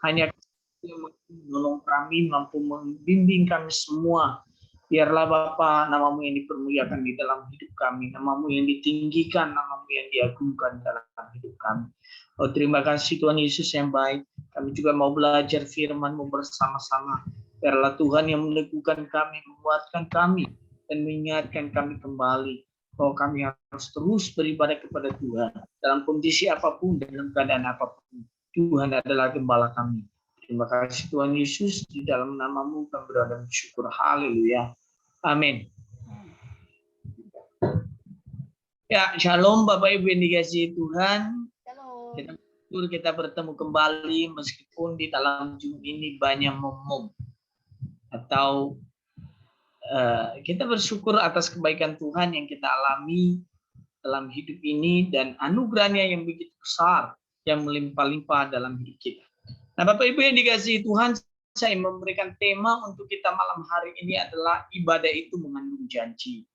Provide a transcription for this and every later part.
Hanya yang menolong kami, mampu membimbing kami semua. Biarlah Bapa, namamu yang dipermuliakan di dalam hidup kami, namamu yang ditinggikan, namamu yang diagungkan dalam hidup kami. Oh, terima kasih Tuhan Yesus yang baik. Kami juga mau belajar firman-Mu bersama-sama. Biarlah Tuhan yang meneguhkan kami, menguatkan kami, dan mengingatkan kami kembali bahwa kami harus terus beribadah kepada Tuhan dalam kondisi apapun, dalam keadaan apapun. Tuhan adalah gembala kami. Terima kasih Tuhan Yesus, di dalam namamu kami berdoa dan bersyukur. Haleluya. Amin. Ya, shalom Bapak Ibu yang dikasihi Tuhan. Shalom. Kita bertemu kembali meskipun di dalam Zoom ini banyak momom atau kita bersyukur atas kebaikan Tuhan yang kita alami dalam hidup ini dan anugerahnya yang begitu besar yang melimpah-limpah dalam hidup kita. Nah, Bapak Ibu yang dikasihi Tuhan, saya memberikan tema untuk kita malam hari ini adalah ibadah itu mengandung janji.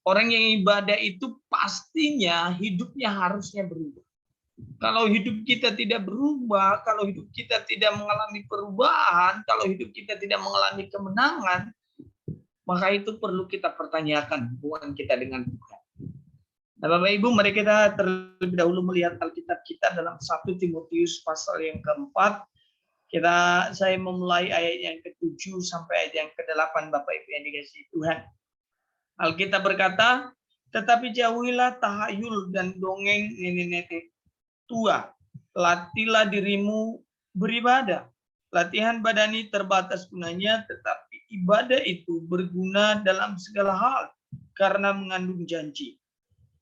Orang yang ibadah itu pastinya hidupnya harusnya berubah. Kalau hidup kita tidak berubah, kalau hidup kita tidak mengalami perubahan, kalau hidup kita tidak mengalami kemenangan, maka itu perlu kita pertanyakan hubungan kita dengan Tuhan. Nah, Bapak Ibu, mari kita terlebih dahulu melihat Alkitab kita dalam 1 Timotius pasal yang keempat. Saya memulai ayat yang ke-7 sampai ayat yang ke-8, Bapak Ibu yang dikasihi Tuhan. Alkitab berkata, tetapi jauhilah tahayul dan dongeng nenek-nenek tua. Latihlah dirimu beribadah. Latihan badani terbatas gunanya, tetapi ibadah itu berguna dalam segala hal karena mengandung janji.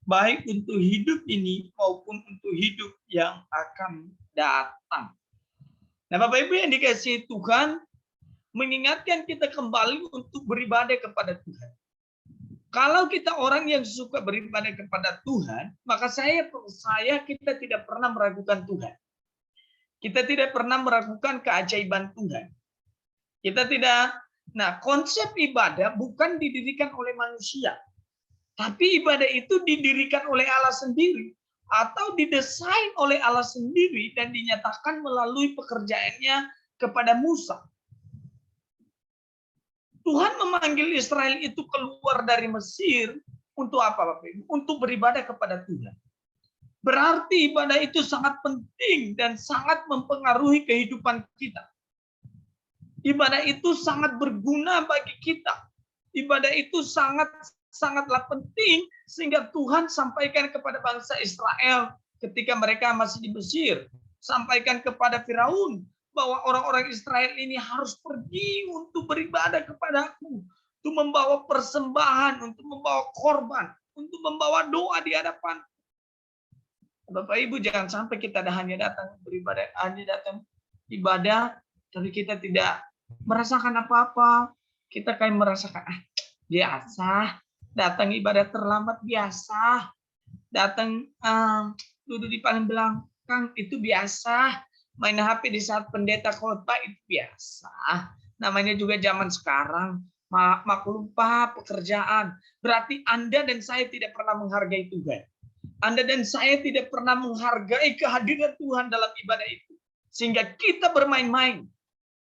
Baik untuk hidup ini maupun untuk hidup yang akan datang. Nah, Bapak Ibu yang dikasihi Tuhan, mengingatkan kita kembali untuk beribadah kepada Tuhan. Kalau kita orang yang suka beribadah kepada Tuhan, maka kita tidak pernah meragukan Tuhan. Kita tidak pernah meragukan keajaiban Tuhan. Konsep ibadah bukan didirikan oleh manusia. Tapi ibadah itu didirikan oleh Allah sendiri atau didesain oleh Allah sendiri dan dinyatakan melalui pekerjaannya kepada Musa. Tuhan memanggil Israel itu keluar dari Mesir untuk apa, Bapak Ibu? Untuk beribadah kepada Tuhan. Berarti ibadah itu sangat penting dan sangat mempengaruhi kehidupan kita. Ibadah itu sangat berguna bagi kita. Ibadah itu sangatlah penting sehingga Tuhan sampaikan kepada bangsa Israel ketika mereka masih di Mesir, sampaikan kepada Firaun bahwa orang-orang Israel ini harus pergi untuk beribadah kepadaku, untuk membawa persembahan, untuk membawa korban, untuk membawa doa di hadapan. Bapak Ibu, jangan sampai kita hanya datang beribadah, hanya datang ibadah, tapi kita tidak merasakan apa-apa. Kita kayak merasakan biasa. Datang ibadah terlambat biasa, datang duduk di paling belakang itu biasa, main HP di saat pendeta khotbah itu biasa. Namanya juga zaman sekarang, maklum Pak, pekerjaan. Berarti Anda dan saya tidak pernah menghargai Tuhan. Anda dan saya tidak pernah menghargai kehadiran Tuhan dalam ibadah itu. Sehingga kita bermain-main.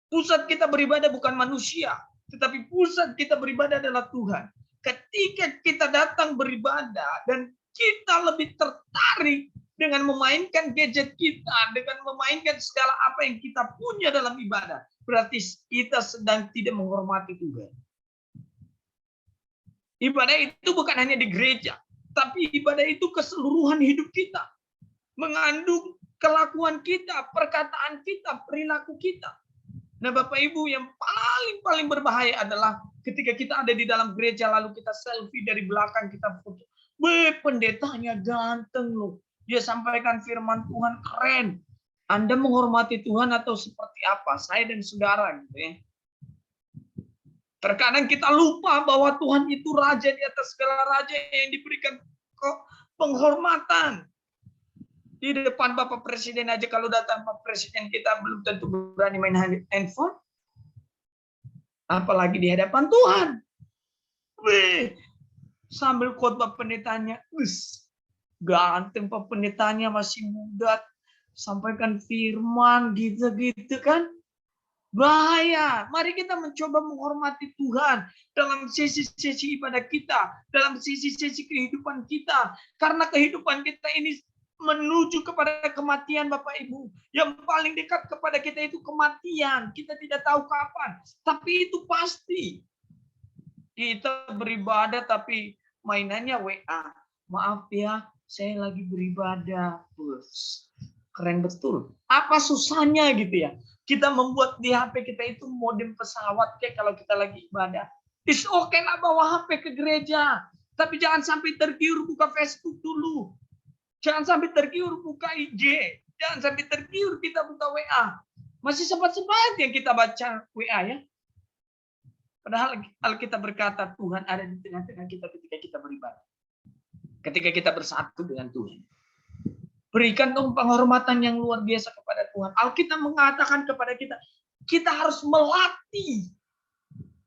Pusat kita beribadah bukan manusia, tetapi pusat kita beribadah adalah Tuhan. Ketika kita datang beribadah dan kita lebih tertarik dengan memainkan gadget kita, dengan memainkan segala apa yang kita punya dalam ibadah, berarti kita sedang tidak menghormati Tuhan. Ibadah itu bukan hanya di gereja, tapi ibadah itu keseluruhan hidup kita. Mengandung kelakuan kita, perkataan kita, perilaku kita. Nah, Bapak Ibu, yang paling berbahaya adalah ketika kita ada di dalam gereja lalu kita selfie dari belakang, kita foto. Pendetanya ganteng loh. Dia sampaikan firman Tuhan keren. Anda menghormati Tuhan atau seperti apa? Saya dan saudara gitu ya. Terkadang kita lupa bahwa Tuhan itu raja di atas segala raja yang diberikan penghormatan. Di depan Bapak Presiden aja, kalau datang Bapak Presiden kita belum tentu berani main handphone. Apalagi di hadapan Tuhan. Sambil khotbah pendetanya, ganteng Pak pendetanya, masih muda, sampaikan firman gitu-gitu kan. Bahaya. Mari kita mencoba menghormati Tuhan dalam sisi-sisi ibadah kita, dalam sisi-sisi kehidupan kita. Karena kehidupan kita ini menuju kepada kematian, Bapak Ibu. Yang paling dekat kepada kita itu kematian. Kita tidak tahu kapan. Tapi itu pasti. Kita beribadah tapi mainannya WA. Maaf ya, saya lagi beribadah. Bus. Keren betul. Apa susahnya gitu ya? Kita membuat di HP kita itu modem pesawat kayak kalau kita lagi ibadah. It's okay lah bawa HP ke gereja. Tapi jangan sampai tergiur buka Facebook dulu. Jangan sampai tergiur buka IG. Jangan sampai tergiur kita buka WA. Masih sempat-sempat yang kita baca WA ya. Padahal Alkitab berkata Tuhan ada di tengah-tengah kita ketika kita beribadah. Ketika kita bersatu dengan Tuhan. Berikan dong penghormatan yang luar biasa kepada Tuhan. Alkitab mengatakan kepada kita, kita harus melatih.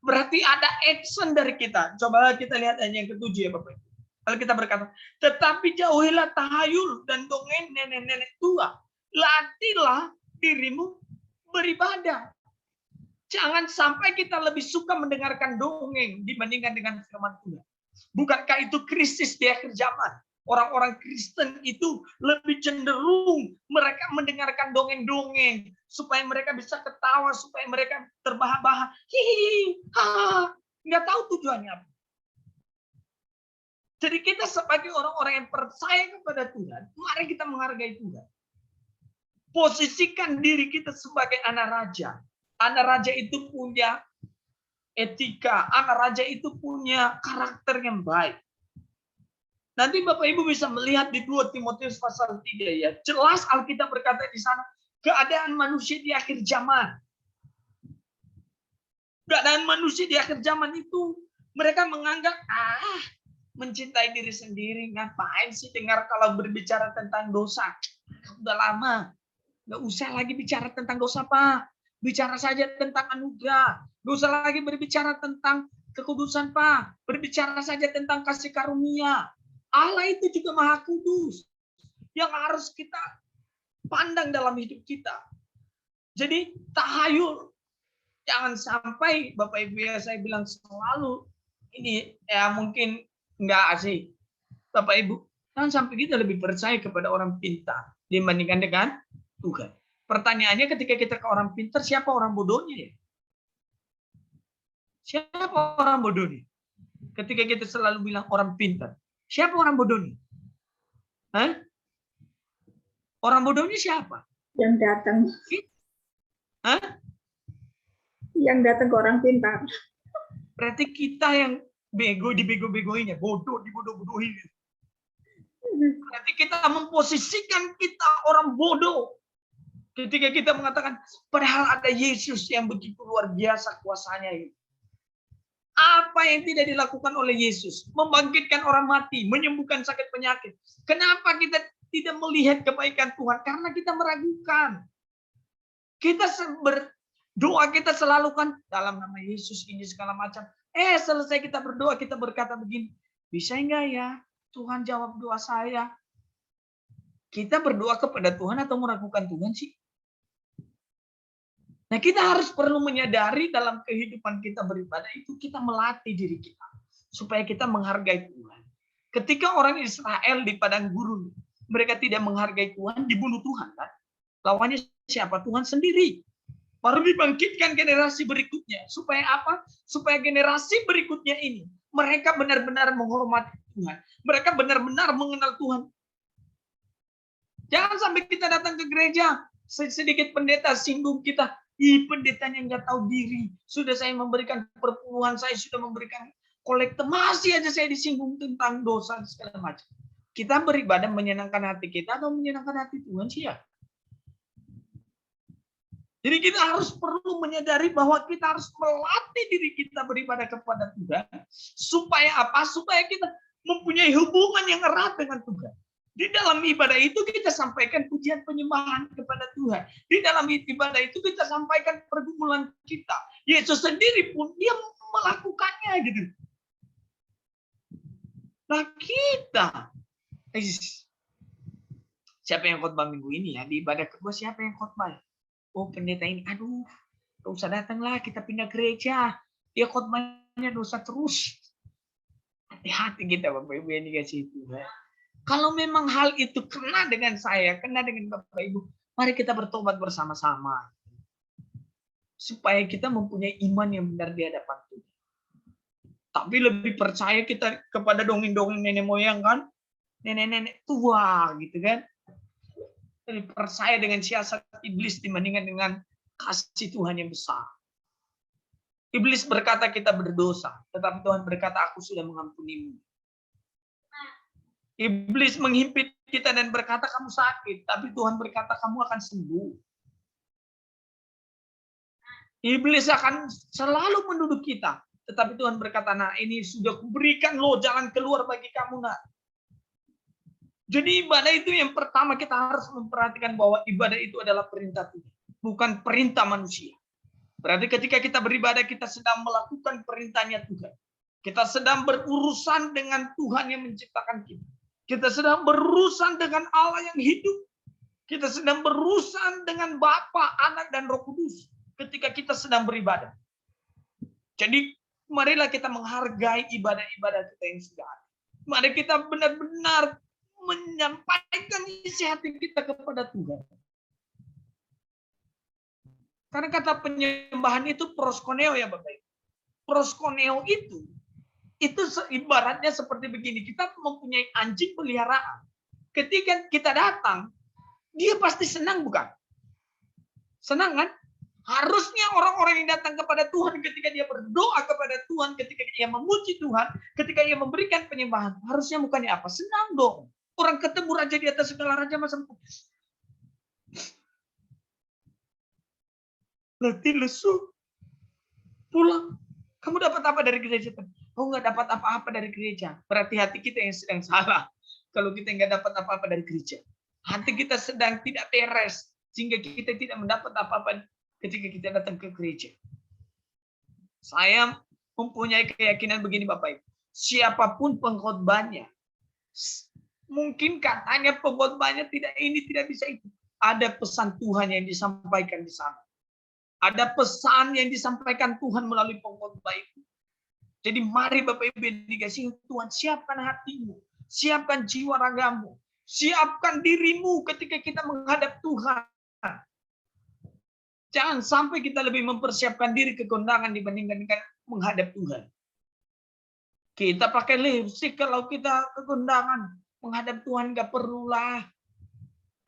Berarti ada action dari kita. Coba kita lihat ayat yang ke-7 ya Bapak. Alkitab berkata, tetapi jauhilah tahayul dan dongeng nenek-nenek tua. Latihlah dirimu beribadah. Jangan sampai kita lebih suka mendengarkan dongeng dibandingkan dengan firman Tuhan. Bukankah itu krisis di akhir zaman? Orang-orang Kristen itu lebih cenderung mereka mendengarkan dongeng-dongeng supaya mereka bisa ketawa, supaya mereka terbahak-bahak. Hihihi, ha, nggak tahu tujuannya apa. Jadi kita sebagai orang-orang yang percaya kepada Tuhan, mari kita menghargai Tuhan. Posisikan diri kita sebagai anak raja. Anak raja itu punya etika, anak raja itu punya karakter yang baik. Nanti Bapak Ibu bisa melihat di 2 Timotius pasal 3 ya. Jelas Alkitab berkata di sana, keadaan manusia di akhir zaman. Keadaan manusia di akhir zaman itu, mereka menganggap, mencintai diri sendiri. Ngapain sih dengar kalau berbicara tentang dosa? Udah lama. Nggak usah lagi bicara tentang dosa, Pak. Bicara saja tentang anugerah. Nggak usah lagi berbicara tentang kekudusan, Pak. Berbicara saja tentang kasih karunia. Allah itu juga Maha Kudus yang harus kita pandang dalam hidup kita. Jadi tahayul, jangan sampai Bapak Ibu ya saya bilang selalu ini ya mungkin enggak sih Bapak Ibu, jangan sampai kita lebih percaya kepada orang pintar dibandingkan dengan Tuhan. Pertanyaannya ketika kita ke orang pintar, siapa orang bodohnya ya? Siapa orang bodohnya? Ketika kita selalu bilang orang pintar. Siapa orang bodohnya? Hah? Orang bodohnya siapa? Yang datang. Hah? Yang datang ke orang pintar. Berarti kita yang bego dibego-begoinya, bodoh dibodoh-bodohin. Berarti kita memposisikan kita orang bodoh. Ketika kita mengatakan, padahal ada Yesus yang begitu luar biasa kuasanya itu. Apa yang tidak dilakukan oleh Yesus? Membangkitkan orang mati, menyembuhkan sakit penyakit. Kenapa kita tidak melihat kebaikan Tuhan? Karena kita meragukan. Kita berdoa kita selalu kan dalam nama Yesus ini segala macam. Selesai kita berdoa, kita berkata begini, bisa enggak ya Tuhan jawab doa saya? Kita berdoa kepada Tuhan atau meragukan Tuhan sih? Nah, kita harus perlu menyadari dalam kehidupan kita beribadah itu kita melatih diri kita supaya kita menghargai Tuhan. Ketika orang Israel di padang gurun, mereka tidak menghargai Tuhan, dibunuh Tuhan kan? Lawannya siapa? Tuhan sendiri. Baru dibangkitkan generasi berikutnya. Supaya apa? Supaya generasi berikutnya ini mereka benar-benar menghormati Tuhan. Mereka benar-benar mengenal Tuhan. Jangan sampai kita datang ke gereja, sedikit pendeta singgung kita. Pendetanya nggak tahu diri. Sudah saya memberikan perpuluhan, saya sudah memberikan kolekte, masih aja saya disinggung tentang dosa segala macam. Kita beribadah menyenangkan hati kita atau menyenangkan hati Tuhan sih ya? Jadi kita harus perlu menyadari bahwa kita harus melatih diri kita beribadah kepada Tuhan. Supaya apa? Supaya kita mempunyai hubungan yang erat dengan Tuhan. Di dalam ibadah itu kita sampaikan pujian penyembahan kepada Tuhan. Di dalam ibadah itu kita sampaikan pergumulan kita. Yesus sendiri pun dia melakukannya gitu. Nah kita Siapa yang khotbah minggu ini ya? Di ibadah kedua siapa yang khotbah? Oh, pendeta ini. Aduh, gak usah datanglah, kita pindah gereja. Dia khotbahnya dosa terus. Hati-hati kita Bapak Ibu yang dikasih Tuhan. Kalau memang hal itu kena dengan saya, kena dengan Bapak Ibu, mari kita bertobat bersama-sama. Supaya kita mempunyai iman yang benar di hadapan Tuhan. Tapi lebih percaya kita kepada dongeng-dongeng nenek moyang kan? Nenek-nenek tua gitu kan? Lebih percaya dengan siasat iblis dibandingkan dengan kasih Tuhan yang besar. Iblis berkata kita berdosa, tetapi Tuhan berkata aku sudah mengampunimu. Iblis menghimpit kita dan berkata kamu sakit, tapi Tuhan berkata kamu akan sembuh. Iblis akan selalu menduduk kita, tetapi Tuhan berkata, nah ini sudah kuberikan loh jalan keluar bagi kamu nak. Jadi ibadah itu yang pertama kita harus memperhatikan bahwa ibadah itu adalah perintah Tuhan, bukan perintah manusia. Berarti ketika kita beribadah, kita sedang melakukan perintahnya Tuhan. Kita sedang berurusan dengan Tuhan yang menciptakan kita. Kita sedang berurusan dengan Allah yang hidup. Kita sedang berurusan dengan Bapa, Anak, dan Roh Kudus ketika kita sedang beribadah. Jadi marilah kita menghargai ibadah-ibadah kita yang sudah ada. Mari kita benar-benar menyampaikan isi hati kita kepada Tuhan. Karena kata penyembahan itu proskuneo ya Bapak Ibu. Proskuneo itu ibaratnya seperti begini. Kita mempunyai anjing peliharaan. Ketika kita datang, dia pasti senang bukan? Senang kan? Harusnya orang-orang yang datang kepada Tuhan ketika dia berdoa kepada Tuhan, ketika dia memuji Tuhan, ketika dia memberikan penyembahan, harusnya bukannya apa? Senang dong. Orang ketemu raja di atas segala raja masa letih lesu pulang. Kamu dapat apa dari gereja? Oh, nggak dapat apa-apa dari gereja. Berarti hati kita yang sedang salah. Kalau kita nggak dapat apa-apa dari gereja, hati kita sedang tidak beres sehingga kita tidak mendapat apa-apa ketika kita datang ke gereja. Saya mempunyai keyakinan begini Bapak Ibu. Siapapun pengkhotbahnya, mungkin katanya pengkhotbahnya tidak ini, tidak bisa itu. Ada pesan Tuhan yang disampaikan di sana. Ada pesan yang disampaikan Tuhan melalui pengkhotbah itu. Jadi mari Bapak Ibu yang dikasihi Tuhan, siapkan hatimu, siapkan jiwa ragamu, siapkan dirimu ketika kita menghadap Tuhan. Jangan sampai kita lebih mempersiapkan diri ke kondangan dibandingkan dengan menghadap Tuhan. Kita pakai lipstik kalau kita ke kondangan. Menghadap Tuhan nggak perlulah.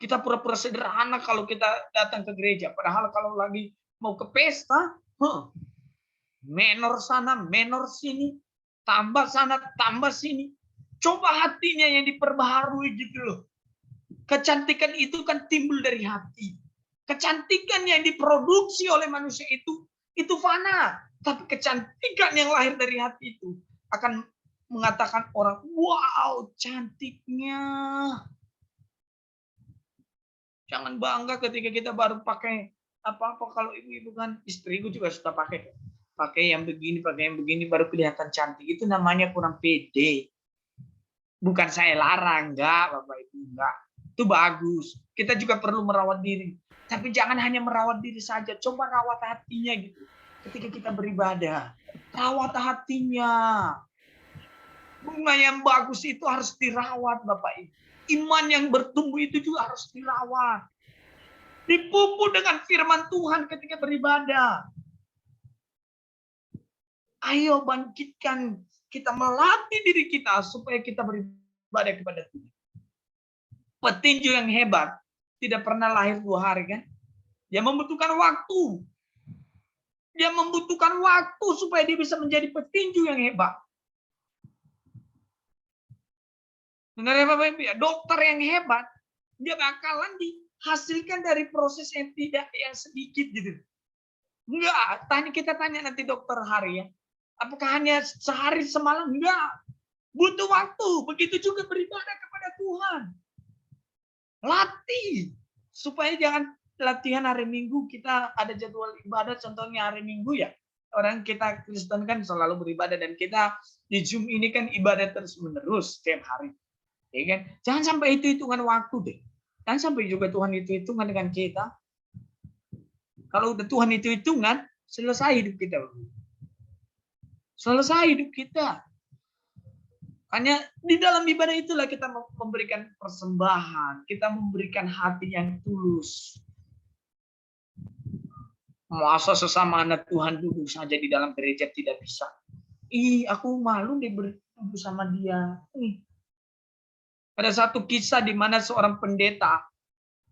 Kita pura-pura sederhana kalau kita datang ke gereja. Padahal kalau lagi mau ke pesta, menor sana, menor sini, tambah sana, tambah sini. Coba hatinya yang diperbaharui gitu loh. Kecantikan itu kan timbul dari hati. Kecantikan yang diproduksi oleh manusia itu fana. Tapi kecantikan yang lahir dari hati itu akan mengatakan orang, wow, cantiknya. Jangan bangga ketika kita baru pakai apa-apa. Kalau ibu-ibu kan, istriku juga suka pakai yang begini, baru kelihatan cantik. Itu namanya kurang pede. Bukan saya larang, enggak, Bapak Ibu, enggak. Itu bagus. Kita juga perlu merawat diri. Tapi jangan hanya merawat diri saja. Coba rawat hatinya gitu. Ketika kita beribadah, rawat hatinya. Bunga yang bagus itu harus dirawat, Bapak Ibu. Iman yang bertumbuh itu juga harus dirawat. Dipupuk dengan firman Tuhan ketika beribadah. Ayo bangkitkan. Kita melatih diri kita supaya kita beribadah kepada Tuhan. Petinju yang hebat tidak pernah lahir 2 hari kan? Dia membutuhkan waktu. Dia membutuhkan waktu supaya dia bisa menjadi petinju yang hebat. Benar ya Bapak Ibu ya? Dokter yang hebat, dia bakalan dihasilkan dari proses yang sedikit gitu. Enggak, kita tanya nanti dokter hari ya. Apakah hanya sehari semalam? Enggak. Butuh waktu. Begitu juga beribadah kepada Tuhan. Latih. Supaya jangan latihan hari Minggu kita ada jadwal ibadah, contohnya hari Minggu ya. Orang kita Kristen kan selalu beribadah dan kita di Zoom ini kan ibadah terus menerus setiap hari. Ya kan? Jangan sampai itu hitungan waktu deh. Dan sampai juga Tuhan hitung-hitungan dengan kita. Kalau udah Tuhan hitung-hitungan, selesai hidup kita. Selesai hidup kita. Hanya di dalam ibadah itulah kita memberikan persembahan. Kita memberikan hati yang tulus. Masa sesama anak Tuhan duduk saja di dalam gereja tidak bisa. Aku malu duduk sama dia. Ada satu kisah di mana seorang pendeta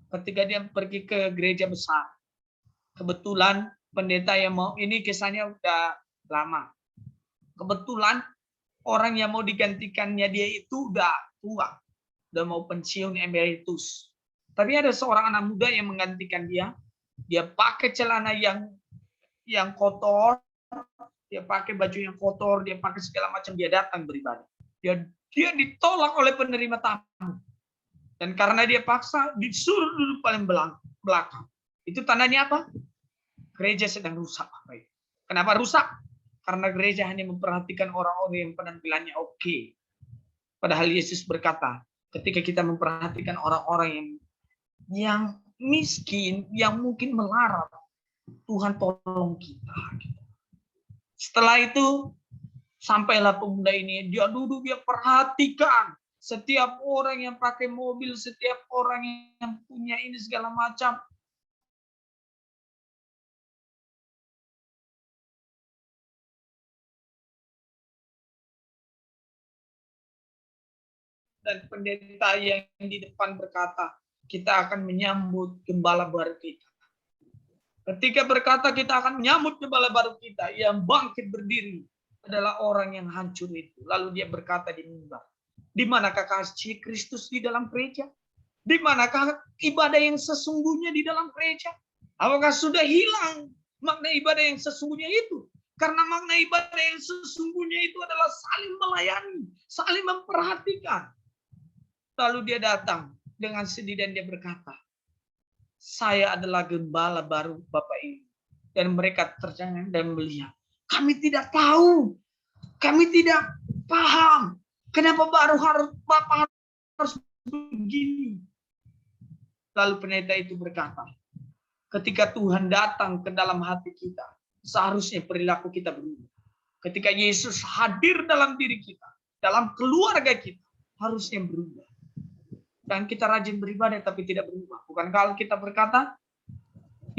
ketika dia pergi ke gereja besar. Kebetulan pendeta yang mau, ini kisahnya udah lama. Kebetulan orang yang mau digantikannya dia itu udah tua. Udah mau pensiun emeritus. Tapi ada seorang anak muda yang menggantikan dia. Dia pakai celana yang kotor, dia pakai baju yang kotor, dia pakai segala macam, dia datang beribadah. Dia ditolak oleh penerima tamu. Dan karena dia paksa, disuruh duduk paling belakang. Itu tandanya apa? Gereja sedang rusak. Kenapa rusak? Karena gereja hanya memperhatikan orang-orang yang penampilannya oke. Padahal Yesus berkata, ketika kita memperhatikan orang-orang yang miskin, yang mungkin melarat, Tuhan tolong kita. Setelah itu, sampailah pemuda ini, dia duduk, dia perhatikan setiap orang yang pakai mobil, setiap orang yang punya ini segala macam. Dan pendeta yang di depan berkata, kita akan menyambut gembala baru kita. Ketika berkata kita akan menyambut gembala baru kita, yang bangkit berdiri adalah orang yang hancur itu. Lalu dia berkata di mimbar, di manakah kasih Kristus di dalam gereja? Di manakah ibadah yang sesungguhnya di dalam gereja? Apakah sudah hilang makna ibadah yang sesungguhnya itu? Karena makna ibadah yang sesungguhnya itu adalah saling melayani, saling memperhatikan. Lalu dia datang dengan sedih dan dia berkata, saya adalah gembala baru Bapak Ibu. Dan mereka tercengang dan melihat. Kami tidak tahu. Kami tidak paham. Kenapa baru Bapak harus begini. Lalu pendeta itu berkata, ketika Tuhan datang ke dalam hati kita, seharusnya perilaku kita berubah. Ketika Yesus hadir dalam diri kita, dalam keluarga kita, harusnya berubah. Dan kita rajin beribadah tapi tidak berubah. Bukan kalau kita berkata,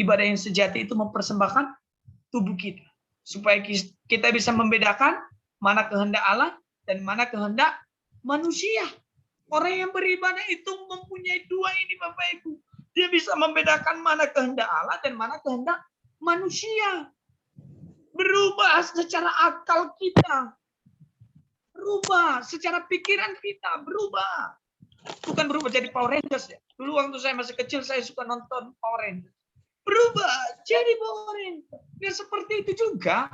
ibadah yang sejati itu mempersembahkan tubuh kita. Supaya kita bisa membedakan mana kehendak Allah dan mana kehendak manusia. Orang yang beribadah itu mempunyai dua ini Bapak Ibu. Dia bisa membedakan mana kehendak Allah dan mana kehendak manusia. Berubah secara akal kita. Berubah secara pikiran kita. Berubah. Bukan berubah jadi Power Rangers ya. Dulu waktu saya masih kecil saya suka nonton Power Rangers. Berubah jadi Power Rangers. Ya seperti itu juga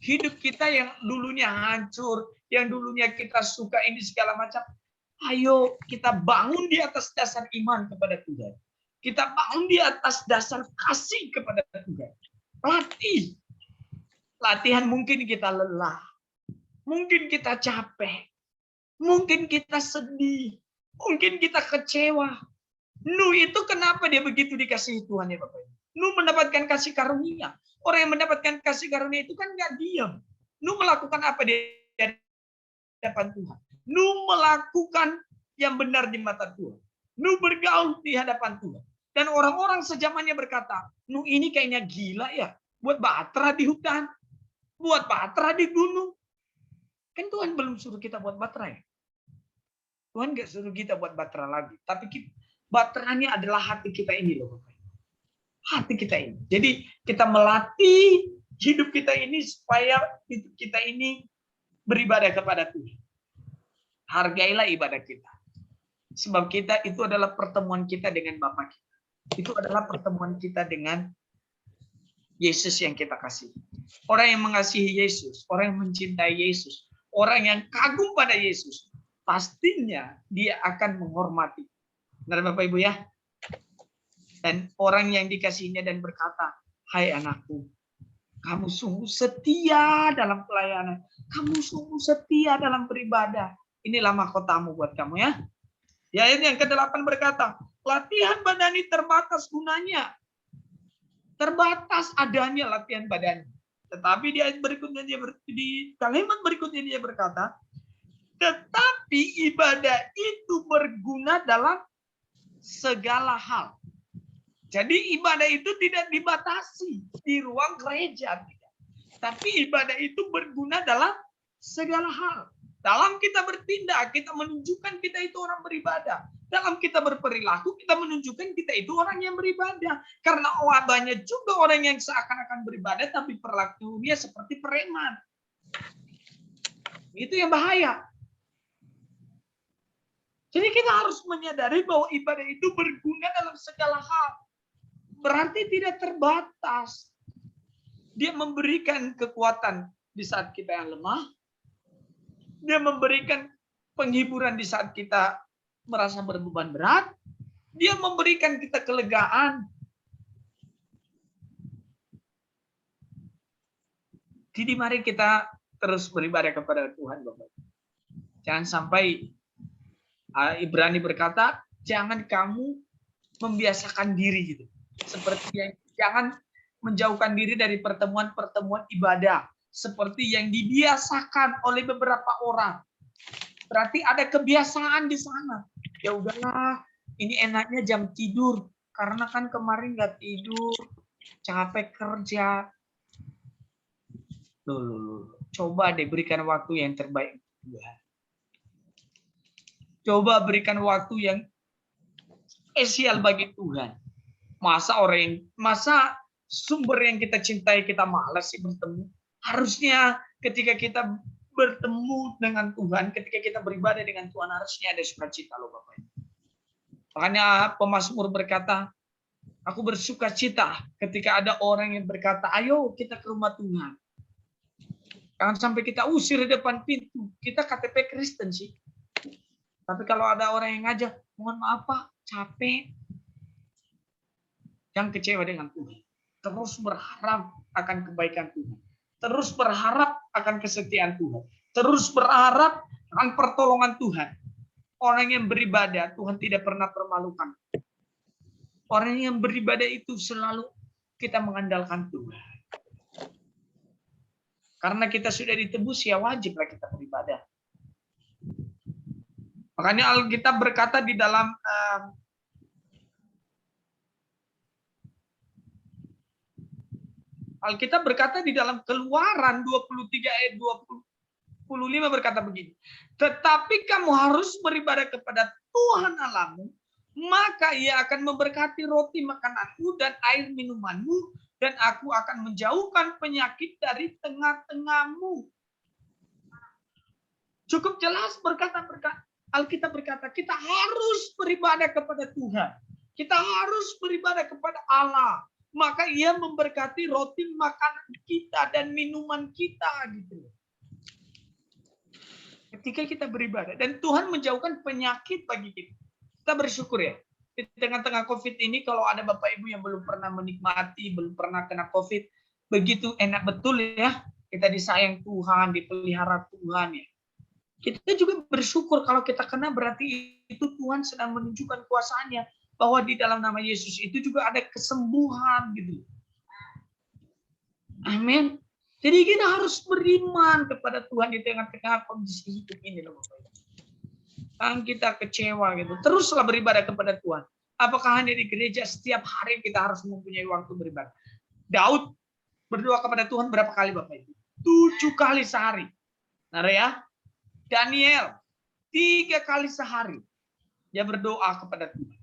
hidup kita yang dulunya hancur, yang dulunya kita suka ini segala macam. Ayo kita bangun di atas dasar iman kepada Tuhan. Kita bangun di atas dasar kasih kepada Tuhan. Latih. Latihan mungkin kita lelah. Mungkin kita capek. Mungkin kita sedih. Mungkin kita kecewa. Nuh itu kenapa dia begitu dikasihi Tuhan ya Bapak Ibu? Nuh mendapatkan kasih karunia. Orang yang mendapatkan kasih karunia itu kan nggak diam. Nuh melakukan apa di hadapan Tuhan? Nuh melakukan yang benar di mata Tuhan. Nuh bergaul di hadapan Tuhan. Dan orang-orang sejamannya berkata, Nuh ini kayaknya gila ya. Buat batra di hutan. Buat batra di gunung. Kan Tuhan belum suruh kita buat batra ya. Tuhan nggak suruh kita buat batra lagi. Tapi batranya adalah hati kita ini loh. Hati kita ini. Jadi kita melatih hidup kita ini supaya hidup kita ini beribadah kepada Tuhan. Hargailah ibadah kita. Sebab kita itu adalah pertemuan kita dengan Bapa kita. Itu adalah pertemuan kita dengan Yesus yang kita kasih. Orang yang mengasihi Yesus, orang yang mencintai Yesus, orang yang kagum pada Yesus, pastinya dia akan menghormati. Benar Bapak Ibu ya? Dan orang yang dikasihinya dan berkata, hai anakku, kamu sungguh setia dalam pelayanan. Kamu sungguh setia dalam beribadah. Inilah mahkotamu buat kamu ya. Di ayat yang ke-8 berkata, Latihan badani terbatas gunanya. Terbatas adanya latihan badani. Tetapi di ayat berikutnya di kalimat berikutnya dia berkata, tetapi ibadah itu berguna dalam segala hal. Jadi ibadah itu tidak dibatasi di ruang gereja. Tapi ibadah itu berguna dalam segala hal. Dalam kita bertindak, kita menunjukkan kita itu orang beribadah. Dalam kita berperilaku, kita menunjukkan kita itu orang yang beribadah. Karena banyak juga orang yang seakan-akan beribadah, tapi perilakunya seperti preman. Itu yang bahaya. Jadi kita harus menyadari bahwa ibadah itu berguna dalam segala hal. Berarti tidak terbatas. Dia memberikan kekuatan di saat kita yang lemah. Dia memberikan penghiburan di saat kita merasa berbeban berat. Dia memberikan kita kelegaan. Jadi mari kita terus beribadah kepada Tuhan, Bapak. Jangan sampai Ibrani berkata, jangan kamu membiasakan diri gitu. Seperti yang jangan menjauhkan diri dari pertemuan-pertemuan ibadah seperti yang dibiasakan oleh beberapa orang. Berarti ada kebiasaan di sana. Ya udahlah, ini enaknya jam tidur karena kan kemarin nggak tidur, capek kerja. Loh. Coba deh berikan waktu yang terbaik. Coba berikan waktu yang spesial bagi Tuhan. Masa sumber yang kita cintai kita malas sih bertemu? Harusnya ketika kita bertemu dengan Tuhan, ketika kita beribadah dengan Tuhan, harusnya ada sukacita loh Bapak. Makanya pemazmur berkata, aku bersukacita ketika ada orang yang berkata, ayo kita ke rumah Tuhan. Jangan sampai kita usir di depan pintu. Kita KTP Kristen sih. Tapi kalau ada orang yang ngajak, mohon maaf Pak, capek. Jangan kecewa dengan Tuhan. Terus berharap akan kebaikan Tuhan. Terus berharap akan kesetiaan Tuhan. Terus berharap akan pertolongan Tuhan. Orang yang beribadah, Tuhan tidak pernah permalukan. Orang yang beribadah itu selalu kita mengandalkan Tuhan. Karena kita sudah ditebus, ya wajiblah kita beribadah. Makanya Alkitab berkata di dalam Alkitab berkata di dalam Keluaran 23 ayat 25 berkata begini. Tetapi kamu harus beribadah kepada Tuhan Allahmu, maka Ia akan memberkati roti makananmu dan air minumanmu, dan aku akan menjauhkan penyakit dari tengah-tengahmu. Cukup jelas Alkitab berkata, kita harus beribadah kepada Tuhan. Kita harus beribadah kepada Allah. Maka Ia memberkati roti makanan kita dan minuman kita gitu. Ketika kita beribadah dan Tuhan menjauhkan penyakit bagi kita. Kita bersyukur ya. Di tengah-tengah Covid ini kalau ada Bapak Ibu yang belum pernah menikmati, belum pernah kena Covid, begitu enak betul ya. Kita disayang Tuhan, dipelihara Tuhan ya. Kita juga bersyukur kalau kita kena berarti itu Tuhan sedang menunjukkan kuasa-Nya. Bahwa di dalam nama Yesus itu juga ada kesembuhan gitu. Amin. Jadi kita harus beriman kepada Tuhan di tengah-tengah kondisi hidup ini loh Bapak. Jangan kita kecewa gitu. Teruslah beribadah kepada Tuhan. Apakah hanya di gereja setiap hari kita harus mempunyai waktu beribadah? Daud berdoa kepada Tuhan berapa kali Bapak Ibu? 7 kali sehari. Nah ya. Daniel 3 kali sehari. Dia berdoa kepada Tuhan.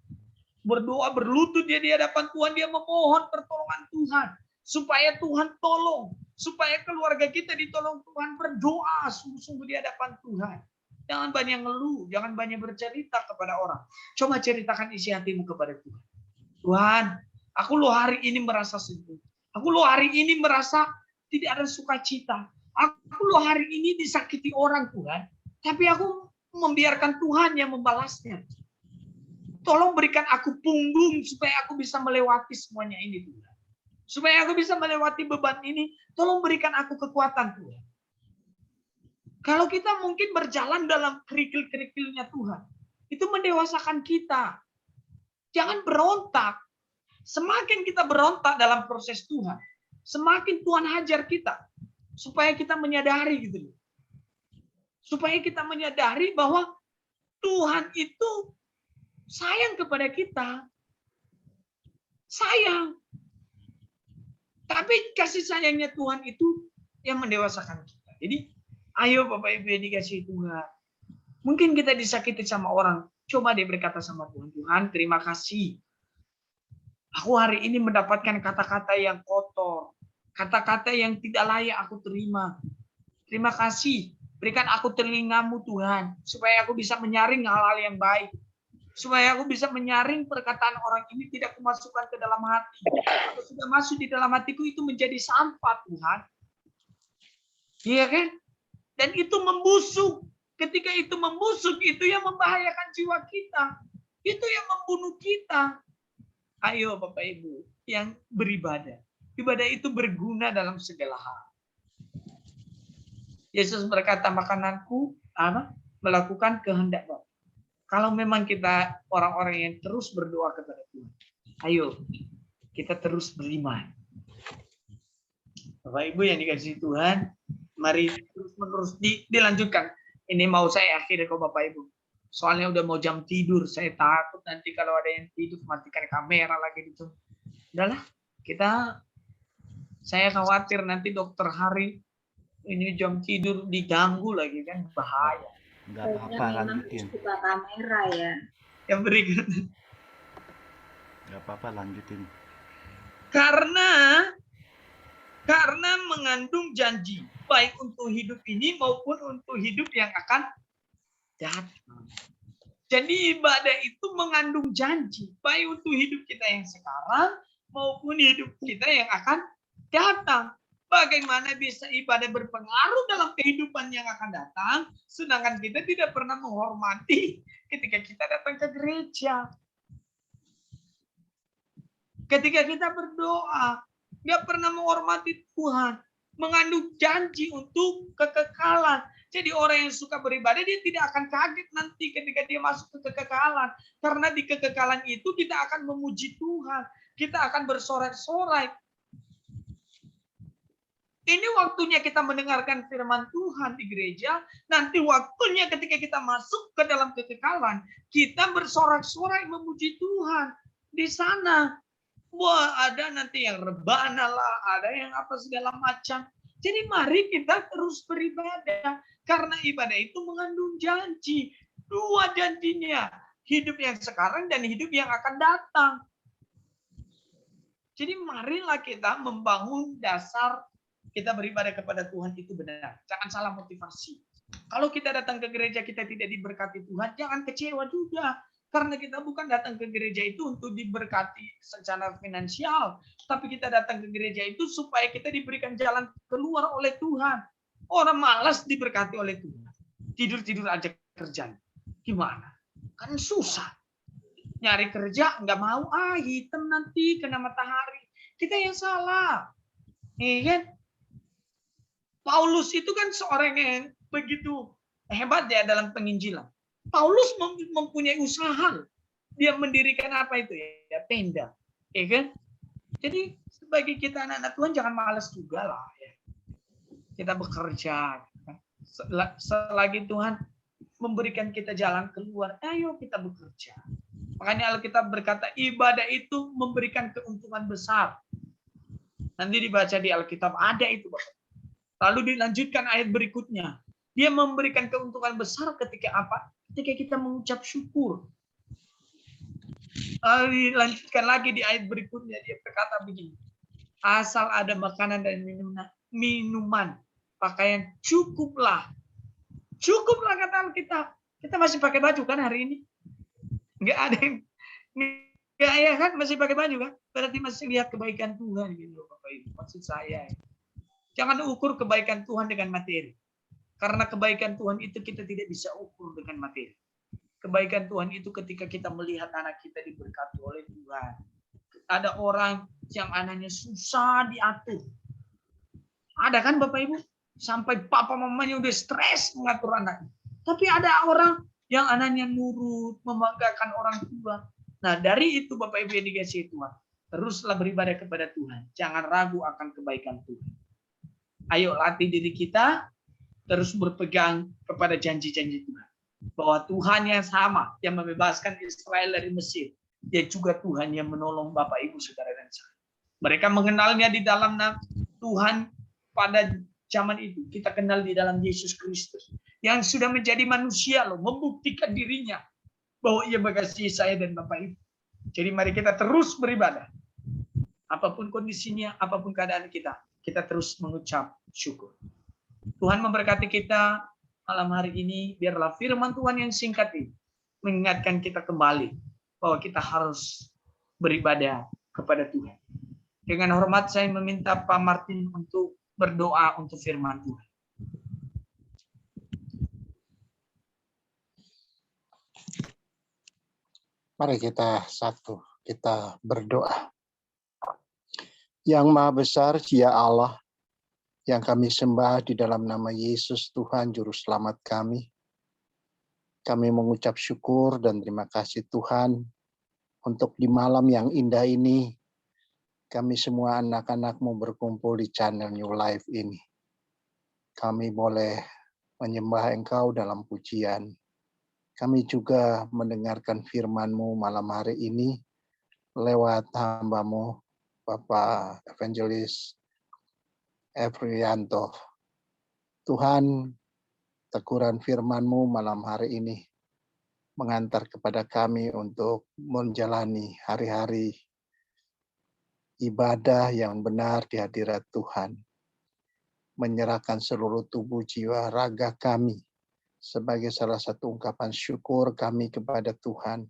Berdoa berlutut dia di hadapan Tuhan, dia memohon pertolongan Tuhan supaya Tuhan tolong, supaya keluarga kita ditolong Tuhan. Berdoa sungguh-sungguh di hadapan Tuhan. Jangan banyak ngeluh, jangan banyak bercerita kepada orang. Coba ceritakan isi hatimu kepada Tuhan. Tuhan, aku loh hari ini merasa sedih. Aku loh hari ini merasa tidak ada sukacita. Aku loh hari ini disakiti orang Tuhan, tapi aku membiarkan Tuhan yang membalasnya. Tolong berikan aku punggung supaya aku bisa melewati semuanya ini Tuhan. Supaya aku bisa melewati beban ini, tolong berikan aku kekuatan Tuhan. Kalau kita mungkin berjalan dalam kerikil-kerikilnya Tuhan, itu mendewasakan kita. Jangan berontak. Semakin kita berontak dalam proses Tuhan, semakin Tuhan hajar kita supaya kita menyadari gitu. Supaya kita menyadari bahwa Tuhan itu sayang kepada kita. Sayang. Tapi kasih sayangnya Tuhan itu yang mendewasakan kita. Jadi, ayo Bapak Ibu yang dikasihi Tuhan. Mungkin kita disakiti sama orang. Coba dia berkata sama Tuhan, Tuhan terima kasih. Aku hari ini mendapatkan kata-kata yang kotor. Kata-kata yang tidak layak aku terima. Terima kasih. Berikan aku telingamu Tuhan. Supaya aku bisa menyaring hal-hal yang baik. Supaya aku bisa menyaring perkataan orang ini tidak kumasukkan ke dalam hati. Kalau sudah masuk di dalam hatiku itu menjadi sampah Tuhan. Iya kan? Dan itu membusuk. Ketika itu membusuk, itu yang membahayakan jiwa kita. Itu yang membunuh kita. Ayo Bapak Ibu yang beribadah. Ibadah itu berguna dalam segala hal. Yesus berkata, makananku melakukan kehendak Bapa. Kalau memang kita orang-orang yang terus berdoa kepada Tuhan, ayo kita terus beriman. Bapak Ibu yang dikasihi Tuhan, mari terus-menerus dilanjutkan. Ini mau saya akhiri kok Bapak Ibu. Soalnya udah mau jam tidur, saya takut nanti kalau ada yang tidur matikan kamera lagi gitu. Udahlah, saya khawatir nanti dokter Hari ini jam tidur diganggu lagi kan, bahaya. Enggak apa-apa, lanjutin. Buka kamera ya. Yang berikut. Enggak apa-apa, lanjutin. Karena mengandung janji baik untuk hidup ini maupun untuk hidup yang akan datang. Jadi ibadah itu mengandung janji baik untuk hidup kita yang sekarang maupun hidup kita yang akan datang. Bagaimana bisa ibadah berpengaruh dalam kehidupan yang akan datang, sedangkan kita tidak pernah menghormati ketika kita datang ke gereja. Ketika kita berdoa, nggak pernah menghormati Tuhan, mengandung janji untuk kekekalan. Jadi orang yang suka beribadah, dia tidak akan kaget nanti ketika dia masuk ke kekekalan. Karena di kekekalan itu kita akan memuji Tuhan. Kita akan bersorak-sorai. Ini waktunya kita mendengarkan firman Tuhan di gereja. Nanti waktunya ketika kita masuk ke dalam kekekalan, kita bersorak-sorai memuji Tuhan. Di sana, wah ada nanti yang rebana lah, ada yang apa segala macam. Jadi mari kita terus beribadah. Karena ibadah itu mengandung janji. Dua janjinya. Hidup yang sekarang dan hidup yang akan datang. Jadi marilah kita membangun dasar kita beribadah kepada Tuhan itu benar. Jangan salah motivasi. Kalau kita datang ke gereja kita tidak diberkati Tuhan, jangan kecewa juga. Karena kita bukan datang ke gereja itu untuk diberkati secara finansial. Tapi kita datang ke gereja itu supaya kita diberikan jalan keluar oleh Tuhan. Orang malas diberkati oleh Tuhan. Tidur-tidur aja kerjaan. Gimana? Kan susah. Nyari kerja nggak mau. Hitam nanti kena matahari. Kita yang salah. Kan? Paulus itu kan seorang yang begitu hebat ya dalam penginjilan. Paulus mempunyai usaha. Dia mendirikan apa itu ya? Tenda. Kan? Jadi sebagai kita anak-anak Tuhan jangan malas juga lah. Ya. Kita bekerja. Selagi Tuhan memberikan kita jalan keluar, ayo kita bekerja. Makanya Alkitab berkata ibadah itu memberikan keuntungan besar. Nanti dibaca di Alkitab ada itu, Bapak. Lalu dilanjutkan ayat berikutnya. Dia memberikan keuntungan besar ketika apa? Ketika kita mengucap syukur. Lalu dilanjutkan lagi di ayat berikutnya. Dia berkata begini. Asal ada makanan dan minuman. Pakaian cukuplah. Cukuplah kata Alkitab. Kita masih pakai baju kan hari ini? Enggak ada yang... Enggak ya kan? Masih pakai baju kan? Berarti masih lihat kebaikan Tuhan. Gitu, Bapak Ibu. Maksud saya. Jangan ukur kebaikan Tuhan dengan materi. Karena kebaikan Tuhan itu kita tidak bisa ukur dengan materi. Kebaikan Tuhan itu ketika kita melihat anak kita diberkati oleh Tuhan. Ada orang yang anaknya susah diatur. Ada kan Bapak Ibu? Sampai papa mamanya udah stres mengatur anaknya. Tapi ada orang yang anaknya nurut, membanggakan orang tua. Nah, dari itu Bapak Ibu yang dikasihi Tuhan, teruslah beribadah kepada Tuhan. Jangan ragu akan kebaikan Tuhan. Ayo latih diri kita terus berpegang kepada janji-janji Tuhan. Bahwa Tuhan yang sama yang membebaskan Israel dari Mesir, dia juga Tuhan yang menolong Bapak Ibu Saudara dan saya. Mereka mengenalnya di dalam Tuhan pada zaman itu. Kita kenal di dalam Yesus Kristus yang sudah menjadi manusia loh, membuktikan dirinya bahwa ia mengasihi saya dan Bapak Ibu. Jadi mari kita terus beribadah. Apapun kondisinya, apapun keadaan kita terus mengucap syukur. Tuhan memberkati kita malam hari ini. Biarlah firman Tuhan yang singkat ini mengingatkan kita kembali bahwa kita harus beribadah kepada Tuhan. Dengan hormat saya meminta Pak Martin untuk berdoa untuk firman Tuhan. Mari kita berdoa. Yang Maha Besar, ya Allah, yang kami sembah di dalam nama Yesus Tuhan Juru Selamat kami. Kami mengucap syukur dan terima kasih Tuhan untuk di malam yang indah ini, kami semua anak-anak-Mu berkumpul di channel New Life ini. Kami boleh menyembah Engkau dalam pujian. Kami juga mendengarkan firman-Mu malam hari ini lewat hamba-Mu, Bapak Evangelis Efrianto. Tuhan, teguran firman-Mu malam hari ini mengantar kepada kami untuk menjalani hari-hari ibadah yang benar di hadirat Tuhan. Menyerahkan seluruh tubuh, jiwa, raga kami sebagai salah satu ungkapan syukur kami kepada Tuhan,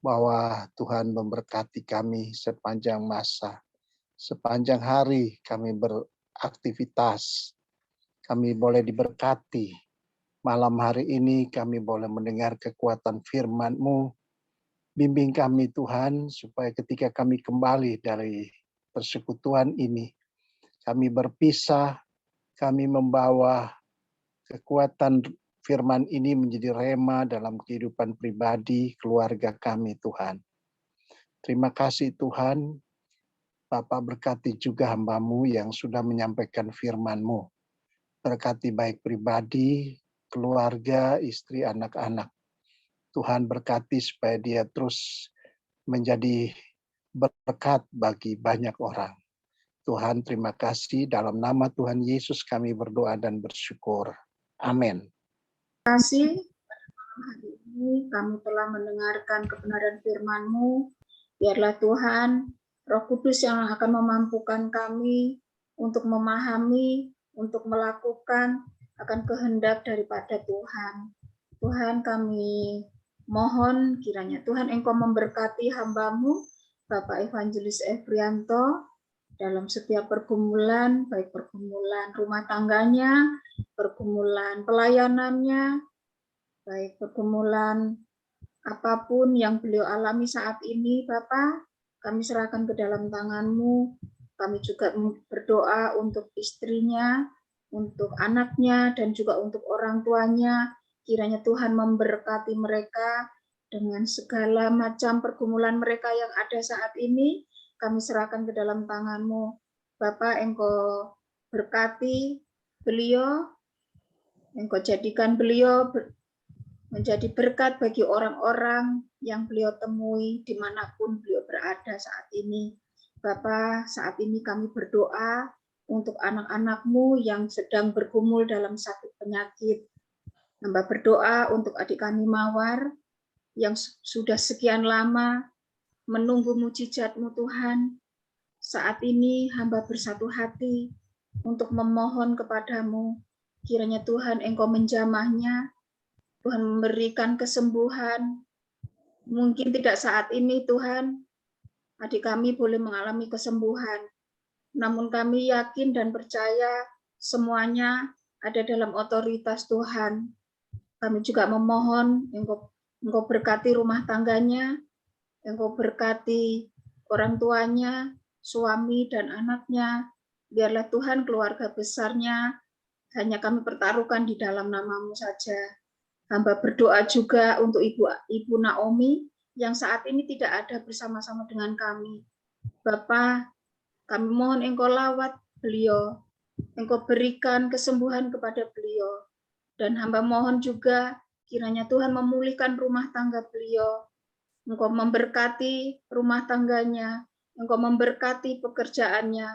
bahwa Tuhan memberkati kami sepanjang masa, sepanjang hari kami beraktivitas, kami boleh diberkati. Malam hari ini kami boleh mendengar kekuatan firman-Mu. Bimbing kami Tuhan, supaya ketika kami kembali dari persekutuan ini, kami berpisah, kami membawa kekuatan firman ini menjadi rema dalam kehidupan pribadi, keluarga kami Tuhan. Terima kasih Tuhan, Bapak berkati juga hamba-Mu yang sudah menyampaikan firman-Mu. Berkati baik pribadi, keluarga, istri, anak-anak. Tuhan berkati supaya dia terus menjadi berkat bagi banyak orang. Tuhan terima kasih, dalam nama Tuhan Yesus kami berdoa dan bersyukur. Amin. Terima kasih. Hari ini kami telah mendengarkan kebenaran firman-Mu. Biarlah Tuhan, Roh Kudus yang akan memampukan kami untuk memahami, untuk melakukan akan kehendak daripada Tuhan. Tuhan, kami mohon kiranya Tuhan Engkau memberkati hamba-Mu, Bapak Evangelis Efrianto, dalam setiap pergumulan, baik pergumulan rumah tangganya, pergumulan pelayanannya, baik pergumulan apapun yang beliau alami saat ini, Bapak, kami serahkan ke dalam tangan-Mu. Kami juga berdoa untuk istrinya, untuk anaknya, dan juga untuk orang tuanya. Kiranya Tuhan memberkati mereka dengan segala macam pergumulan mereka yang ada saat ini. Kami serahkan ke dalam tangan-Mu. Bapak, Engkau berkati beliau, Engkau jadikan beliau menjadi berkat bagi orang-orang yang beliau temui dimanapun beliau berada saat ini. Bapak, saat ini kami berdoa untuk anak-anak-Mu yang sedang bergumul dalam sakit penyakit. Hamba berdoa untuk adik kami Mawar yang sudah sekian lama menunggu mujizat-Mu Tuhan. Saat ini hamba bersatu hati untuk memohon kepadamu, kiranya Tuhan Engkau menjamahnya, Tuhan memberikan kesembuhan. Mungkin tidak saat ini Tuhan, adik kami boleh mengalami kesembuhan, namun kami yakin dan percaya semuanya ada dalam otoritas Tuhan. Kami juga memohon Engkau berkati rumah tangganya, Engkau berkati orang tuanya, suami dan anaknya. Biarlah Tuhan keluarga besarnya hanya kami pertaruhkan di dalam nama-Mu saja. Hamba berdoa juga untuk Ibu Naomi yang saat ini tidak ada bersama-sama dengan kami. Bapa, kami mohon Engkau lawat beliau, Engkau berikan kesembuhan kepada beliau. Dan hamba mohon juga kiranya Tuhan memulihkan rumah tangga beliau. Engkau memberkati rumah tangganya, Engkau memberkati pekerjaannya,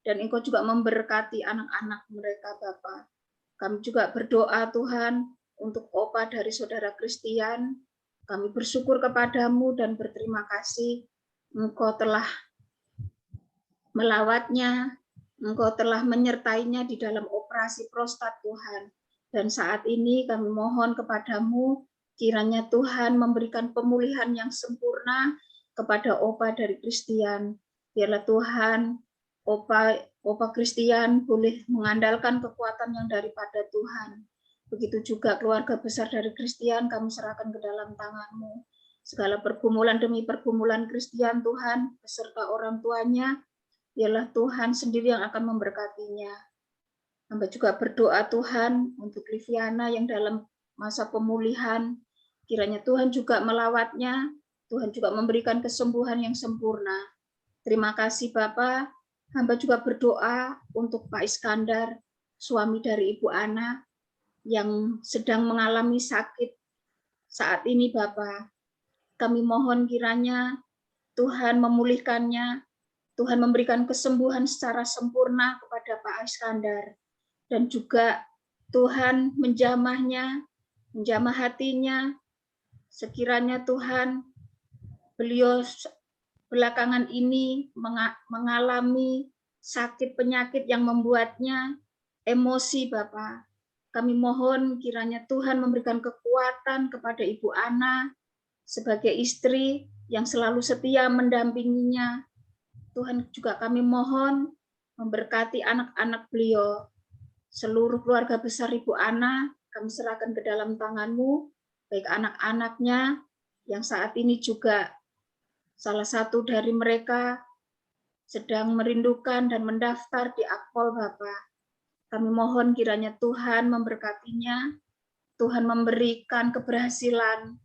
dan Engkau juga memberkati anak-anak mereka, Bapa. Kami juga berdoa Tuhan untuk Opa dari Saudara Christian. Kami bersyukur kepadamu dan berterima kasih Engkau telah melawatnya, Engkau telah menyertainya di dalam operasi prostat Tuhan. Dan saat ini kami mohon kepadamu, kiranya Tuhan memberikan pemulihan yang sempurna kepada Opa dari Christian. Biarlah Tuhan, Opa Christian boleh mengandalkan kekuatan yang daripada Tuhan. Begitu juga keluarga besar dari Christian kami serahkan ke dalam tangan-Mu. Segala pergumulan demi pergumulan Christian Tuhan, beserta orang tuanya, biarlah Tuhan sendiri yang akan memberkatinya. Hamba juga berdoa Tuhan untuk Liviana yang dalam masa pemulihan. Kiranya Tuhan juga melawatnya, Tuhan juga memberikan kesembuhan yang sempurna. Terima kasih Bapak. Hamba juga berdoa untuk Pak Iskandar, suami dari Ibu Ana, yang sedang mengalami sakit saat ini Bapak. Kami mohon kiranya Tuhan memulihkannya, Tuhan memberikan kesembuhan secara sempurna kepada Pak Iskandar. Dan juga Tuhan menjamahnya, menjamah hatinya. Sekiranya Tuhan, beliau belakangan ini mengalami sakit penyakit yang membuatnya emosi, Bapak. Kami mohon kiranya Tuhan memberikan kekuatan kepada Ibu Ana sebagai istri yang selalu setia mendampinginya. Tuhan juga kami mohon memberkati anak-anak beliau. Seluruh keluarga besar Ibu Ana, kami serahkan ke dalam tangan-Mu, baik anak-anaknya, yang saat ini juga salah satu dari mereka sedang merindukan dan mendaftar di Akpol, Bapak. Kami mohon kiranya Tuhan memberkatinya, Tuhan memberikan keberhasilan,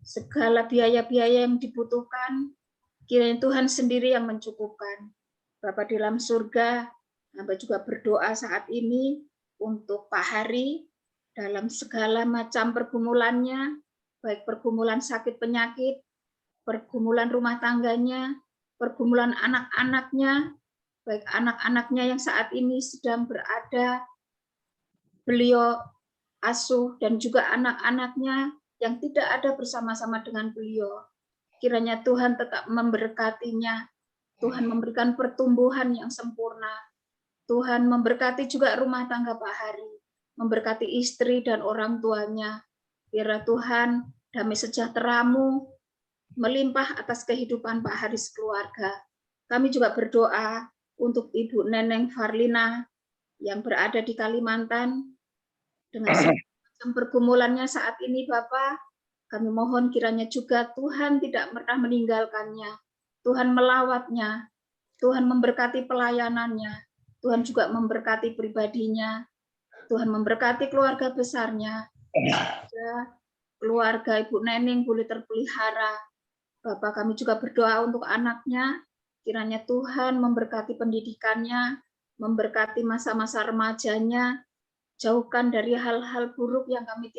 segala biaya-biaya yang dibutuhkan, kiranya Tuhan sendiri yang mencukupkan. Bapa di dalam surga, hamba juga berdoa saat ini untuk Pak Hari dalam segala macam pergumulannya, baik pergumulan sakit penyakit, pergumulan rumah tangganya, pergumulan anak-anaknya, baik anak-anaknya yang saat ini sedang berada beliau asuh, dan juga anak-anaknya yang tidak ada bersama-sama dengan beliau. Kiranya Tuhan tetap memberkatinya, Tuhan memberikan pertumbuhan yang sempurna. Tuhan memberkati juga rumah tangga Pak Hari, memberkati istri dan orang tuanya. Biarlah Tuhan damai sejahtera-Mu melimpah atas kehidupan Pak Hari sekeluarga. Kami juga berdoa untuk Ibu Neneng Farlina yang berada di Kalimantan dengan semacam pergumulannya saat ini, Bapak. Kami mohon kiranya juga Tuhan tidak pernah meninggalkannya, Tuhan melawatnya, Tuhan memberkati pelayanannya, Tuhan juga memberkati pribadinya, Tuhan memberkati keluarga besarnya, keluarga Ibu Neneng boleh terpelihara. Bapak, kami juga berdoa untuk anaknya, kiranya Tuhan memberkati pendidikannya, memberkati masa-masa remajanya, jauhkan dari hal-hal buruk yang kami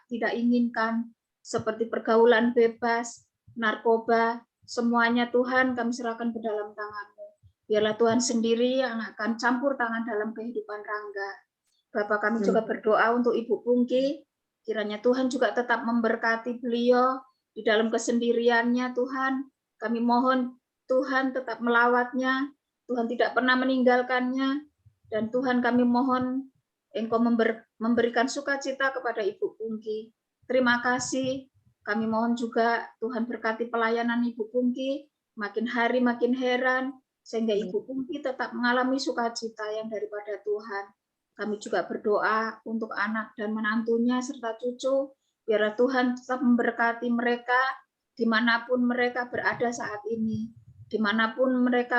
tidak inginkan, seperti pergaulan bebas, narkoba, semuanya Tuhan kami serahkan ke dalam tangan-Mu. Biarlah Tuhan sendiri yang akan campur tangan dalam kehidupan Rangga. Bapak, kami juga berdoa untuk Ibu Pungki, kiranya Tuhan juga tetap memberkati beliau di dalam kesendiriannya, Tuhan. Kami mohon Tuhan tetap melawatnya, Tuhan tidak pernah meninggalkannya, dan Tuhan kami mohon Engkau memberikan sukacita kepada Ibu Pungki. Terima kasih. Kami mohon juga Tuhan berkati pelayanan Ibu Pungki, makin hari makin heran, sehingga Ibu Pungki tetap mengalami sukacita yang daripada Tuhan. Kami juga berdoa untuk anak dan menantunya serta cucu, biarlah Tuhan tetap memberkati mereka dimanapun mereka berada saat ini, dimanapun mereka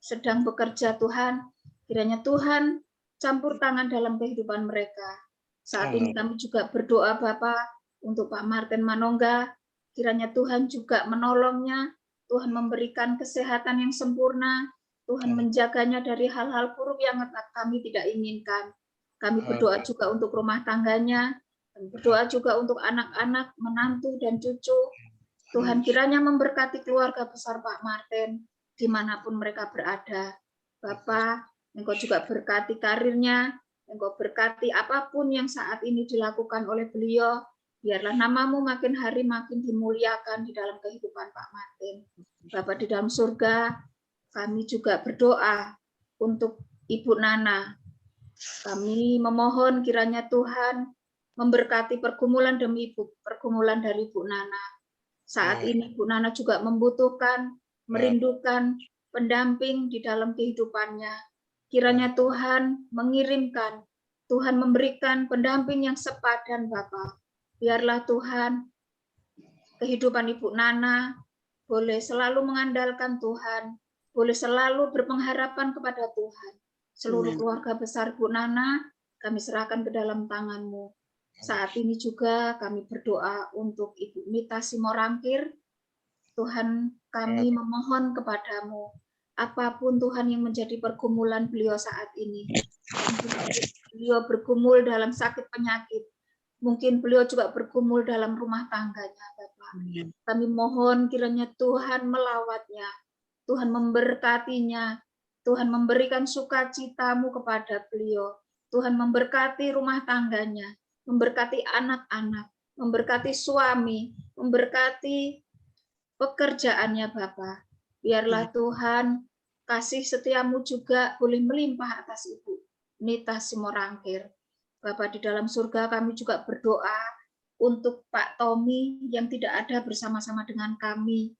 sedang bekerja Tuhan, kiranya Tuhan campur tangan dalam kehidupan mereka. Saat ini kami juga berdoa Bapak untuk Pak Martin Manongga, Kiranya Tuhan juga menolongnya, Tuhan memberikan kesehatan yang sempurna, Tuhan menjaganya dari hal-hal buruk yang kami tidak inginkan. Kami berdoa juga untuk rumah tangganya, kami berdoa juga untuk anak-anak, menantu, dan cucu. Tuhan kiranya memberkati keluarga besar Pak Martin, dimanapun mereka berada. Bapa, Engkau juga berkati karirnya, Engkau berkati apapun yang saat ini dilakukan oleh beliau, biarlah namamu makin hari makin dimuliakan di dalam kehidupan Pak Martin. Bapa di dalam surga, kami juga berdoa untuk Ibu Nana. Kami memohon kiranya Tuhan memberkati pergumulan demi pergumulan dari Ibu Nana. Saat ini Bu Nana juga membutuhkan, merindukan pendamping di dalam kehidupannya. Kiranya Tuhan mengirimkan, Tuhan memberikan pendamping yang sepadan Bapa. Biarlah Tuhan kehidupan Ibu Nana boleh selalu mengandalkan Tuhan, boleh selalu berpengharapan kepada Tuhan. Seluruh keluarga besar Bu Nana kami serahkan ke dalam tangan-Mu. Saat ini juga kami berdoa untuk Ibu Mita Simorangkir. Tuhan, kami memohon kepadamu, apapun Tuhan yang menjadi pergumulan beliau saat ini. Beliau bergumul dalam sakit penyakit. Mungkin beliau juga bergumul dalam rumah tangganya, Bapak. Kami mohon kiranya Tuhan melawatnya, Tuhan memberkatinya, Tuhan memberikan sukacitamu kepada beliau. Tuhan memberkati rumah tangganya, memberkati anak-anak, memberkati suami, memberkati pekerjaannya Bapa. Biarlah Tuhan kasih setiamu juga boleh melimpah atas Ibu Mita Simorangkir. Bapa di dalam surga, kami juga berdoa untuk Pak Tommy yang tidak ada bersama-sama dengan kami.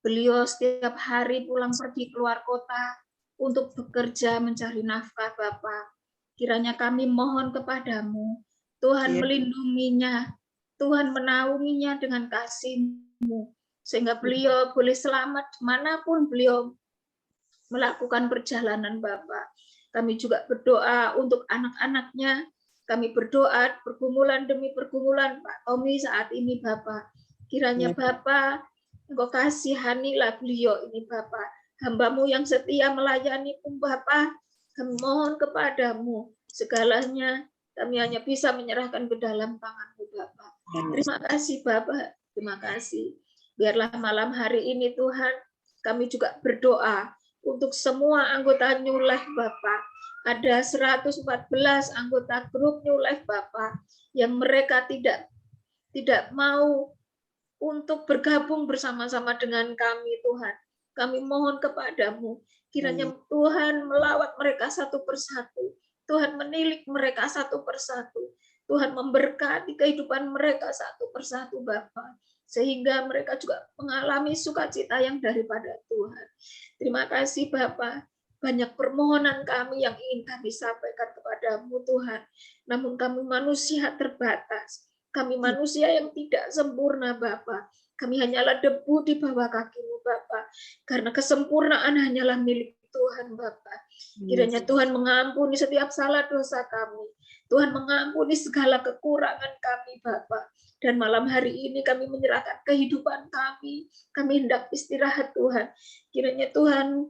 Beliau setiap hari pulang pergi keluar kota untuk bekerja mencari nafkah Bapa. Kiranya kami mohon kepadamu, Tuhan melindunginya, Tuhan menaunginya dengan kasih-Mu, sehingga beliau boleh selamat dimanapun beliau melakukan perjalanan Bapak. Kami juga berdoa untuk anak-anaknya, kami berdoa pergumulan demi pergumulan Pak Tommy saat ini Bapak. Kiranya Bapak, Engkau kasihanilah beliau ini Bapak. Hamba-Mu yang setia melayani Bapak, kami mohon kepadamu segalanya. Kami hanya bisa menyerahkan ke dalam tangan-Mu, Bapak. Terima kasih, Bapak. Terima kasih. Biarlah malam hari ini, Tuhan, kami juga berdoa untuk semua anggota New Life, Bapak. Ada 114 anggota grup New Life, Bapak, yang mereka tidak mau untuk bergabung bersama-sama dengan kami, Tuhan. Kami mohon kepadamu, kiranya Tuhan melawat mereka satu persatu. Tuhan menilik mereka satu persatu. Tuhan memberkati kehidupan mereka satu persatu, Bapa, sehingga mereka juga mengalami sukacita yang daripada Tuhan. Terima kasih, Bapa. Banyak permohonan kami yang ingin kami sampaikan kepadamu, Tuhan. Namun kami manusia terbatas. Kami manusia yang tidak sempurna, Bapa. Kami hanyalah debu di bawah kaki-Mu, Bapa. Karena kesempurnaan hanyalah milik Tuhan, Bapa. Kiranya Tuhan mengampuni setiap salah dosa kami. Tuhan mengampuni segala kekurangan kami, Bapa. Dan malam hari ini kami menyerahkan kehidupan kami. Kami hendak istirahat, Tuhan. Kiranya Tuhan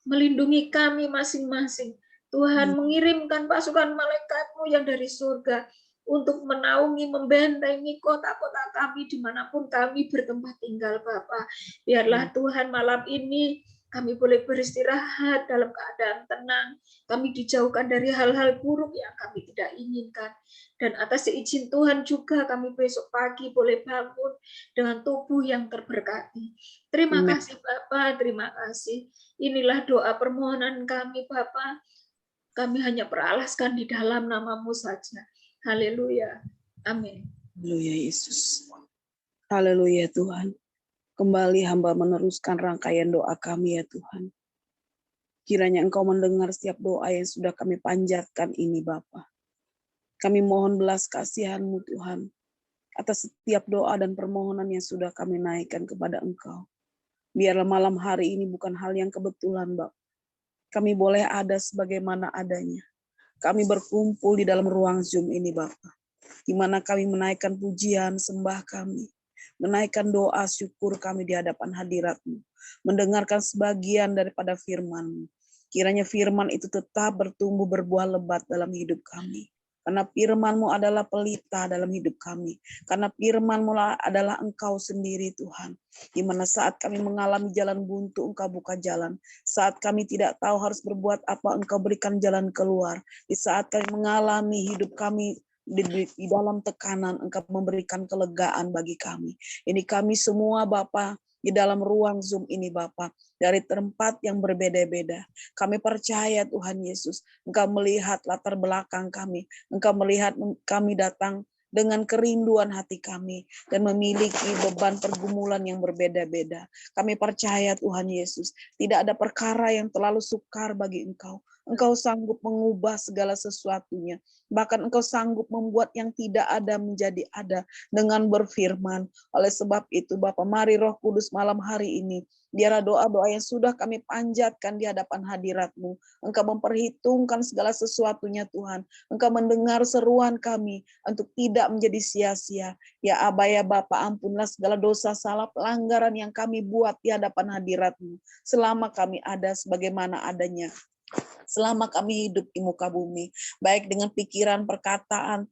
melindungi kami masing-masing. Tuhan mengirimkan pasukan malaikat-Mu yang dari surga untuk menaungi, membentengi kota-kota kami dimanapun kami bertempat tinggal, Bapa. Biarlah Tuhan malam ini kami boleh beristirahat dalam keadaan tenang. Kami dijauhkan dari hal-hal buruk yang kami tidak inginkan. Dan atas izin Tuhan juga kami besok pagi boleh bangun dengan tubuh yang terberkati. Terima kasih Bapa, terima kasih. Inilah doa permohonan kami Bapa. Kami hanya peralaskan di dalam nama-Mu saja. Haleluya. Amin. Haleluya Yesus. Haleluya Tuhan. Kembali hamba meneruskan rangkaian doa kami ya Tuhan. Kiranya Engkau mendengar setiap doa yang sudah kami panjatkan ini Bapa. Kami mohon belas kasihan-Mu Tuhan atas setiap doa dan permohonan yang sudah kami naikkan kepada Engkau. Biarlah malam hari ini bukan hal yang kebetulan Bapa. Kami boleh ada sebagaimana adanya. Kami berkumpul di dalam ruang Zoom ini Bapa, di mana kami menaikkan pujian sembah kami. menaikkan doa syukur kami di hadapan hadirat-Mu, mendengarkan sebagian daripada firman-Mu. Kiranya firman itu tetap bertumbuh berbuah lebat dalam hidup kami. Karena firman-Mu adalah pelita dalam hidup kami. Karena firman-Mu adalah Engkau sendiri Tuhan. Di mana saat kami mengalami jalan buntu, Engkau buka jalan. Saat kami tidak tahu harus berbuat apa, Engkau berikan jalan keluar. Di saat kami mengalami hidup kami di dalam tekanan, Engkau memberikan kelegaan bagi kami. Ini kami semua Bapa di dalam ruang Zoom ini Bapa, dari tempat yang berbeda-beda. Kami percaya Tuhan Yesus, Engkau melihat latar belakang kami, Engkau melihat kami datang dengan kerinduan hati kami dan memiliki beban pergumulan yang berbeda-beda. Kami percaya Tuhan Yesus, tidak ada perkara yang terlalu sukar bagi Engkau. Engkau sanggup mengubah segala sesuatunya. Bahkan Engkau sanggup membuat yang tidak ada menjadi ada dengan berfirman. Oleh sebab itu Bapa, mari Roh Kudus malam hari ini, biarlah doa-doa yang sudah kami panjatkan di hadapan hadirat-Mu. Engkau memperhitungkan segala sesuatunya Tuhan. Engkau mendengar seruan kami untuk tidak menjadi sia-sia. Ya Aba ya Bapa, ampunlah segala dosa, salah, pelanggaran yang kami buat di hadapan hadirat-Mu. Selama kami ada sebagaimana adanya. Selama kami hidup di muka bumi. Baik dengan pikiran, perkataan,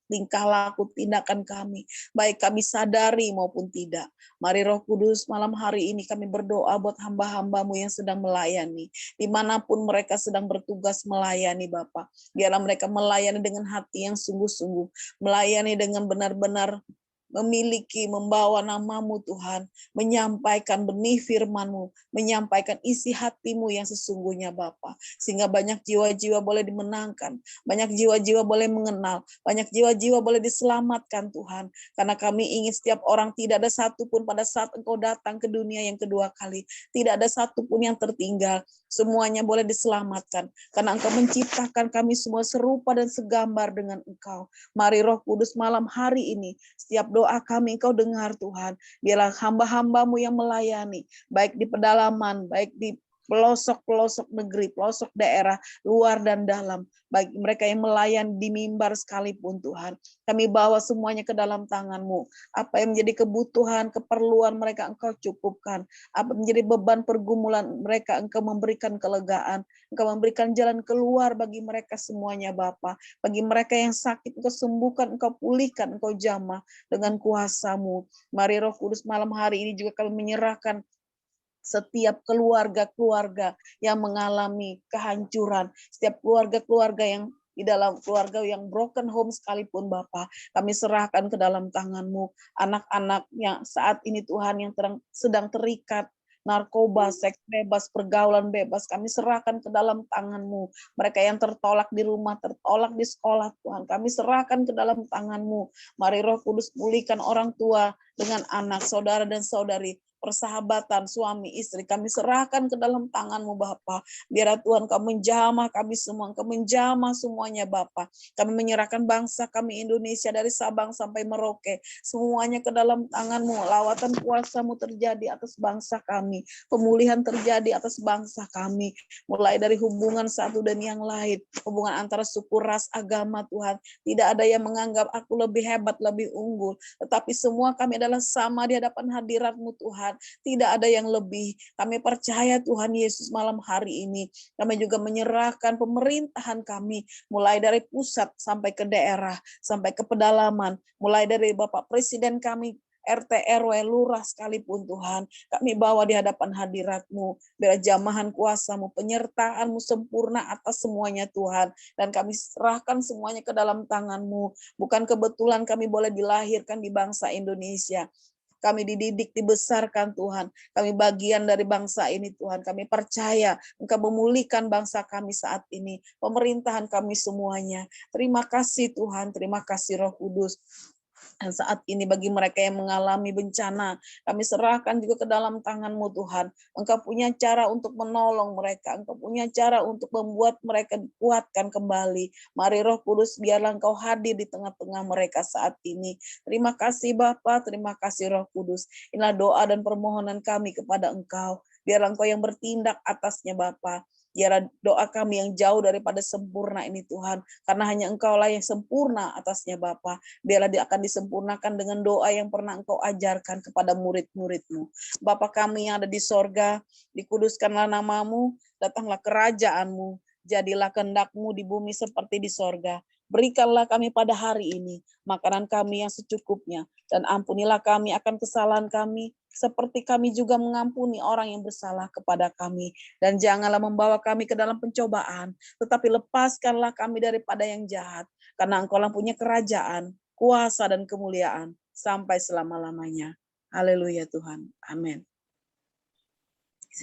tingkah laku, tindakan kami. Baik kami sadari maupun tidak. Mari Roh Kudus malam hari ini kami berdoa buat hamba-hamba-Mu yang sedang melayani. Dimanapun mereka sedang bertugas melayani Bapa. Biarlah mereka melayani dengan hati yang sungguh-sungguh. Melayani dengan benar-benar memiliki, membawa nama-Mu Tuhan, menyampaikan benih firman-Mu, menyampaikan isi hati-Mu yang sesungguhnya Bapa, sehingga banyak jiwa-jiwa boleh dimenangkan, banyak jiwa-jiwa boleh mengenal, banyak jiwa-jiwa boleh diselamatkan Tuhan, karena kami ingin setiap orang, tidak ada satupun pada saat Engkau datang ke dunia yang kedua kali, tidak ada satupun yang tertinggal, semuanya boleh diselamatkan, karena Engkau menciptakan kami semua serupa dan segambar dengan Engkau. Mari Roh Kudus malam hari ini, setiap doa kami Engkau dengar Tuhan. Biarlah hamba-hamba-Mu yang melayani, baik di pedalaman, baik di pelosok-pelosok negeri, pelosok daerah, luar dan dalam. Bagi mereka yang melayani di mimbar sekalipun Tuhan. Kami bawa semuanya ke dalam tangan-Mu. Apa yang menjadi kebutuhan, keperluan mereka Engkau cukupkan. Apa menjadi beban pergumulan mereka, Engkau memberikan kelegaan. Engkau memberikan jalan keluar bagi mereka semuanya Bapa. Bagi mereka yang sakit, Engkau sembuhkan, Engkau pulihkan, Engkau jamah dengan kuasa-Mu. Mari Roh Kudus malam hari ini juga kami menyerahkan setiap keluarga-keluarga yang mengalami kehancuran, setiap keluarga-keluarga yang di dalam keluarga yang broken home sekalipun Bapa, kami serahkan ke dalam tangan-Mu. Anak-anak yang saat ini Tuhan yang sedang terikat narkoba, seks bebas, pergaulan bebas, kami serahkan ke dalam tangan-Mu. Mereka yang tertolak di rumah, tertolak di sekolah Tuhan, kami serahkan ke dalam tangan-Mu. Mari Roh Kudus pulihkan orang tua dengan anak, saudara dan saudari, persahabatan suami istri, kami serahkan ke dalam tangan-Mu Bapa. Biar Tuhan Kau menjamah kami semua, Kau menjamah semuanya Bapa. Kami menyerahkan bangsa kami Indonesia dari Sabang sampai Merauke, semuanya ke dalam tangan-Mu. Lawatan kuasa-Mu terjadi atas bangsa kami, pemulihan terjadi atas bangsa kami, mulai dari hubungan satu dan yang lain, hubungan antara suku, ras, agama Tuhan. Tidak ada yang menganggap aku lebih hebat, lebih unggul, tetapi semua kami adalah sama di hadapan hadirat-Mu Tuhan. Tidak ada yang lebih. Kami percaya Tuhan Yesus malam hari ini. Kami juga menyerahkan pemerintahan kami, mulai dari pusat sampai ke daerah, sampai ke pedalaman, mulai dari Bapak Presiden kami, RT, RW, lurah sekalipun Tuhan. Kami bawa di hadapan hadirat-Mu. Biar jamahan kuasa-Mu, penyertaan-Mu sempurna atas semuanya Tuhan. Dan kami serahkan semuanya ke dalam tangan-Mu. Bukan kebetulan kami boleh dilahirkan di bangsa Indonesia. Kami dididik, dibesarkan Tuhan. Kami bagian dari bangsa ini Tuhan. Kami percaya Engkau memulihkan bangsa kami saat ini. Pemerintahan kami semuanya. Terima kasih Tuhan. Terima kasih Roh Kudus. Dan saat ini bagi mereka yang mengalami bencana, kami serahkan juga ke dalam tangan-Mu Tuhan. Engkau punya cara untuk menolong mereka. Engkau punya cara untuk membuat mereka dikuatkan kembali. Mari Roh Kudus, biarlah Engkau hadir di tengah-tengah mereka saat ini. Terima kasih Bapa, terima kasih Roh Kudus. Inilah doa dan permohonan kami kepada Engkau. Biarlah Engkau yang bertindak atasnya Bapa. Biarlah doa kami yang jauh daripada sempurna ini Tuhan, karena hanya Engkaulah yang sempurna atasnya Bapa. Biarlah dia akan disempurnakan dengan doa yang pernah Engkau ajarkan kepada murid-murid-Mu. Bapa kami yang ada di sorga, dikuduskanlah nama-Mu, datanglah kerajaan-Mu, jadilah kehendak-Mu di bumi seperti di sorga. Berikanlah kami pada hari ini makanan kami yang secukupnya, dan ampunilah kami akan kesalahan kami, seperti kami juga mengampuni orang yang bersalah kepada kami. Dan janganlah membawa kami ke dalam pencobaan, tetapi lepaskanlah kami daripada yang jahat, karena Engkau-lah punya kerajaan, kuasa, dan kemuliaan sampai selama-lamanya. Haleluya Tuhan. Amin.